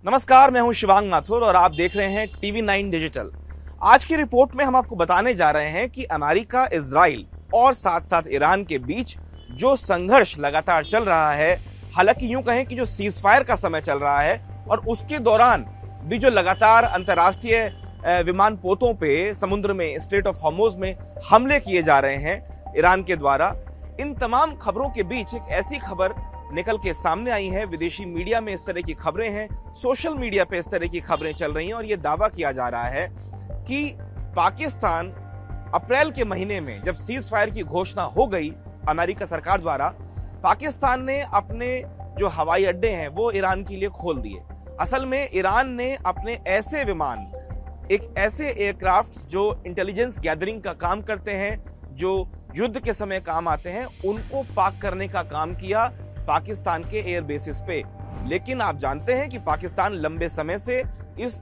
नमस्कार, मैं हूं शिवांग माथुर और आप देख रहे हैं टीवी 9 डिजिटल। आज की रिपोर्ट में हम आपको बताने जा रहे हैं कि अमेरिका, इजराइल और साथ साथ ईरान के बीच जो संघर्ष लगातार चल रहा है, हालांकि यूं कहें कि जो सीजफायर का समय चल रहा है और उसके दौरान भी जो लगातार अंतर्राष्ट्रीय विमान पोतों पे समुद्र में, स्ट्रेट ऑफ हॉर्मुज में हमले किए जा रहे हैं ईरान के द्वारा, इन तमाम खबरों के बीच एक ऐसी खबर निकल के सामने आई है। विदेशी मीडिया में इस तरह की खबरें हैं, सोशल मीडिया पे इस तरह की खबरें चल रही हैं और ये दावा किया जा रहा है कि पाकिस्तान अप्रैल के महीने में जब सीज फायर की घोषणा हो गई अमेरिका सरकार द्वारा, पाकिस्तान ने अपने जो हवाई अड्डे हैं वो ईरान के लिए खोल दिए। असल में ईरान ने अपने ऐसे विमान, एक ऐसे एयरक्राफ्ट जो इंटेलिजेंस गैदरिंग का काम करते हैं, जो युद्ध के समय काम आते हैं, उनको पाक करने का काम किया पाकिस्तान के एयर बेसिस पे। लेकिन आप जानते हैं कि पाकिस्तान लंबे समय से इस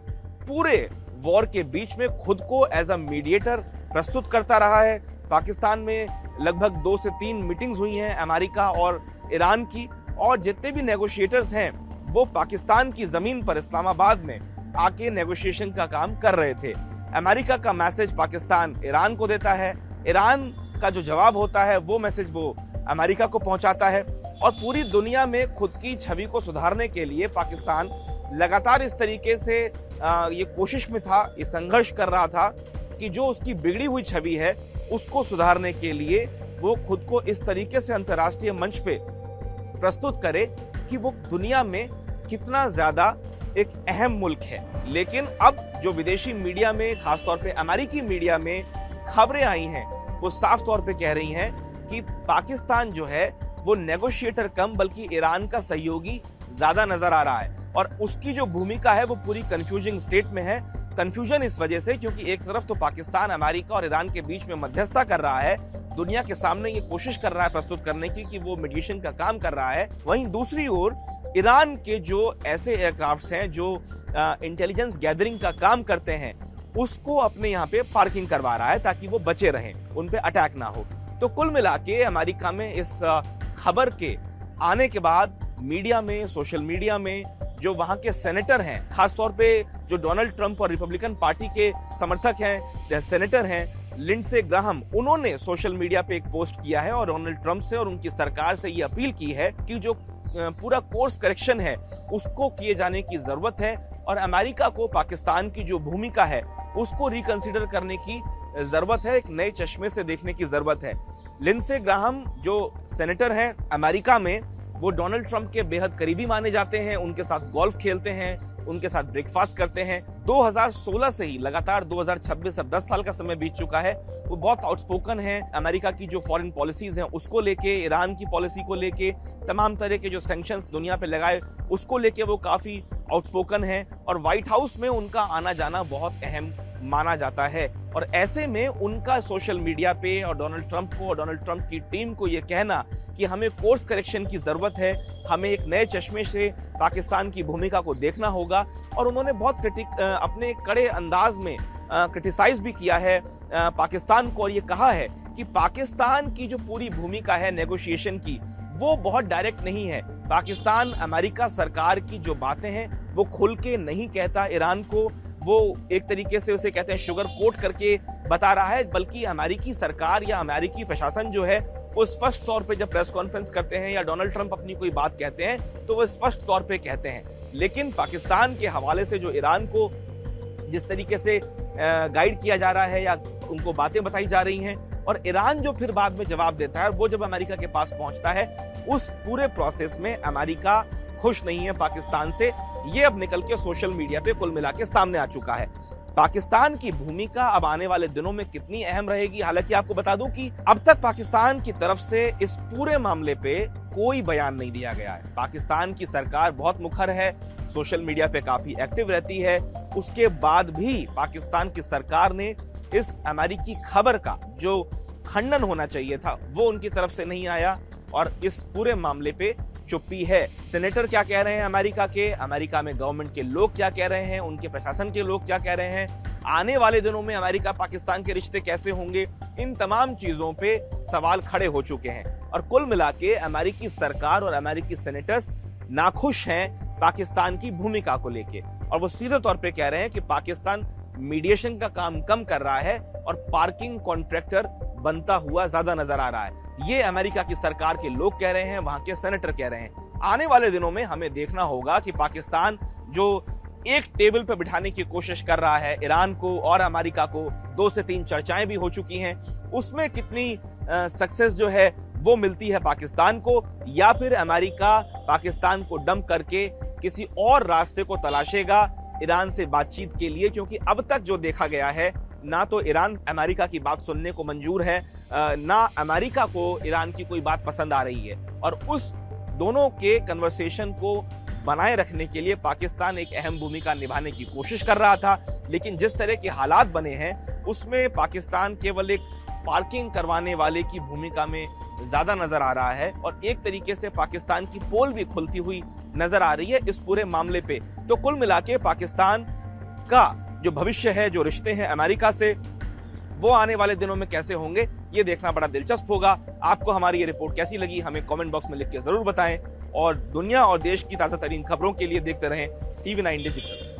पूरे वॉर के बीच में खुद को एज अ मीडिएटर प्रस्तुत करता रहा है। पाकिस्तान में लगभग 2 से 3 मीटिंग्स हुई हैं अमेरिका और ईरान की, और जितने भी नेगोशिएटर्स हैं वो पाकिस्तान की जमीन पर इस्लामाबाद में आके नेगोशिएशन का काम कर रहे थे। अमेरिका का मैसेज पाकिस्तान ईरान को देता है, ईरान का जो जवाब होता है वो मैसेज वो अमेरिका को पहुंचाता है, और पूरी दुनिया में खुद की छवि को सुधारने के लिए पाकिस्तान लगातार इस तरीके से ये कोशिश में था, ये संघर्ष कर रहा था कि जो उसकी बिगड़ी हुई छवि है उसको सुधारने के लिए वो खुद को इस तरीके से अंतर्राष्ट्रीय मंच पे प्रस्तुत करे कि वो दुनिया में कितना ज्यादा एक अहम मुल्क है। लेकिन अब जो विदेशी मीडिया में, खासतौर पे अमेरिकी मीडिया में खबरें आई हैं, वो साफ तौर पे कह रही हैं कि पाकिस्तान जो है वो नेगोशिएटर कम बल्कि ईरान का सहयोगी ज्यादा नजर आ रहा है, और उसकी जो भूमिका है वो पूरी कंफ्यूजिंग स्टेट में है। कंफ्यूजन इस वजह से क्योंकि एक तरफ तो पाकिस्तान अमेरिका और ईरान के बीच में मध्यस्थता कर रहा है, दुनिया के सामने ये कोशिश कर रहा है प्रस्तुत करने की कि वो मीडिएशन का काम कर रहा है, वहीं दूसरी ओर ईरान के जो ऐसे एयरक्राफ्ट हैं जो इंटेलिजेंस गैदरिंग का काम करते हैं उसको अपने यहाँ पे पार्किंग करवा रहा है ताकि वो बचे रहें, उन पे अटैक ना हो। तो कुल मिला के अमेरिका में इस खबर के आने के बाद मीडिया में, सोशल मीडिया में जो वहां के सेनेटर हैं, खासतौर पे जो डोनाल्ड ट्रंप और रिपब्लिकन पार्टी के समर्थक हैं, सेनेटर हैं लिंडसे ग्राहम, उन्होंने सोशल मीडिया पे एक पोस्ट किया है और डोनाल्ड ट्रंप से और उनकी सरकार से ये अपील की है कि जो पूरा कोर्स करेक्शन है उसको किए जाने की जरूरत है और अमेरिका को पाकिस्तान की जो भूमिका है उसको रिकंसिडर करने की जरूरत है, एक नए चश्मे से देखने की जरूरत है। लिंडसे ग्राहम जो सेनेटर हैं अमेरिका में, वो डोनाल्ड ट्रंप के बेहद करीबी माने जाते हैं, उनके साथ गोल्फ खेलते हैं, उनके साथ ब्रेकफास्ट करते हैं। 2016 से ही लगातार 2026 अब 10 साल का समय बीत चुका है, वो बहुत आउटस्पोकन है अमेरिका की जो फॉरेन पॉलिसीज हैं उसको लेके, ईरान की पॉलिसी को लेके, तमाम तरह के जो सैंक्शंस दुनिया पे लगाए उसको लेके वो काफी आउटस्पोकन है, और व्हाइट हाउस में उनका आना जाना बहुत अहम माना जाता है। और ऐसे में उनका सोशल मीडिया पे और डोनाल्ड ट्रंप को और डोनाल्ड ट्रंप की टीम को ये कहना कि हमें कोर्स करेक्शन की जरूरत है, हमें एक नए चश्मे से पाकिस्तान की भूमिका को देखना होगा, और उन्होंने बहुत अपने कड़े अंदाज में क्रिटिसाइज भी किया है पाकिस्तान को, और ये कहा है कि पाकिस्तान की जो पूरी भूमिका है नेगोशिएशन की वो बहुत डायरेक्ट नहीं है। पाकिस्तान अमेरिका सरकार की जो बातें हैं वो खुल के नहीं कहता ईरान को, वो एक तरीके से उसे कहते हैं शुगर कोट करके बता रहा है, बल्कि अमेरिकी सरकार या अमेरिकी प्रशासन जो है वो स्पष्ट तौर पे जब प्रेस कॉन्फ्रेंस करते हैं या डोनाल्ड ट्रंप अपनी कोई बात कहते हैं तो वो स्पष्ट तौर पे कहते हैं। लेकिन पाकिस्तान के हवाले से जो ईरान को जिस तरीके से गाइड किया जा रहा है या उनको बातें बताई जा रही हैं, और ईरान जो फिर बाद में जवाब देता है, वो जब अमेरिका के पास पहुंचता है, उस पूरे प्रोसेस में अमेरिका खुश नहीं है पाकिस्तान से। ये अब निकल के सोशल मीडिया पे कुल मिला के सामने आ चुका है। पाकिस्तान की भूमिका अब आने वाले दिनों में कितनी अहम रहेगी, हालांकि आपको बता दूं कि अब तक पाकिस्तान की तरफ से इस पूरे मामले पे कोई बयान नहीं दिया गया है। पाकिस्तान की सरकार बहुत मुखर है, सोशल मीडिया पे काफी एक्टिव रहती है, उसके बाद भी पाकिस्तान की सरकार ने इस अमेरिकी खबर का जो खंडन होना चाहिए था वो उनकी तरफ से नहीं आया, और इस पूरे मामले पे चुप्पी है। सेनेटर क्या कह रहे हैं अमेरिका के, अमेरिका में गवर्नमेंट के लोग क्या कह रहे हैं, उनके प्रशासन के लोग क्या कह रहे हैं, आने वाले दिनों में अमेरिका पाकिस्तान के रिश्ते कैसे होंगे, इन तमाम चीजों पे सवाल खड़े हो चुके हैं। और कुल मिला के अमेरिकी सरकार और अमेरिकी सेनेटर्स नाखुश हैं पाकिस्तान की भूमिका को लेके, और वो सीधे तौर पे कह रहे हैं कि पाकिस्तान मीडिएशन का काम कम कर रहा है और पार्किंग कॉन्ट्रैक्टर बनता हुआ ज्यादा नजर आ रहा है। ये अमेरिका की सरकार के लोग कह रहे हैं, वहां के सेनेटर कह रहे हैं। आने वाले दिनों में हमें देखना होगा कि पाकिस्तान जो एक टेबल पर बिठाने की कोशिश कर रहा है ईरान को और अमेरिका को, 2 से 3 चर्चाएं भी हो चुकी हैं, उसमें कितनी सक्सेस जो है वो मिलती है पाकिस्तान को, या फिर अमेरिका पाकिस्तान को डंप करके किसी और रास्ते को तलाशेगा ईरान से बातचीत के लिए। क्योंकि अब तक जो देखा गया है, ना तो ईरान अमेरिका की बात सुनने को मंजूर है, ना अमेरिका को ईरान की कोई बात पसंद आ रही है। और उस दोनों के कन्वर्सेशन को बनाए रखने के लिए पाकिस्तान एक अहम भूमिका निभाने की कोशिश कर रहा था। लेकिन जिस तरह के हालात बने हैं उसमें पाकिस्तान केवल एक पार्किंग करवाने वाले की भूमिका में ज्यादा नजर आ रहा है, और एक तरीके से पाकिस्तान की पोल भी खुलती हुई नजर आ रही है इस पूरे मामले पे। तो कुल मिला के पाकिस्तान का जो भविष्य है, जो रिश्ते हैं अमेरिका से, वो आने वाले दिनों में कैसे होंगे ये देखना बड़ा दिलचस्प होगा। आपको हमारी ये रिपोर्ट कैसी लगी हमें कमेंट बॉक्स में लिख के जरूर बताएं, और दुनिया और देश की ताजा तरीन खबरों के लिए देखते रहें TV9 डिजिटल।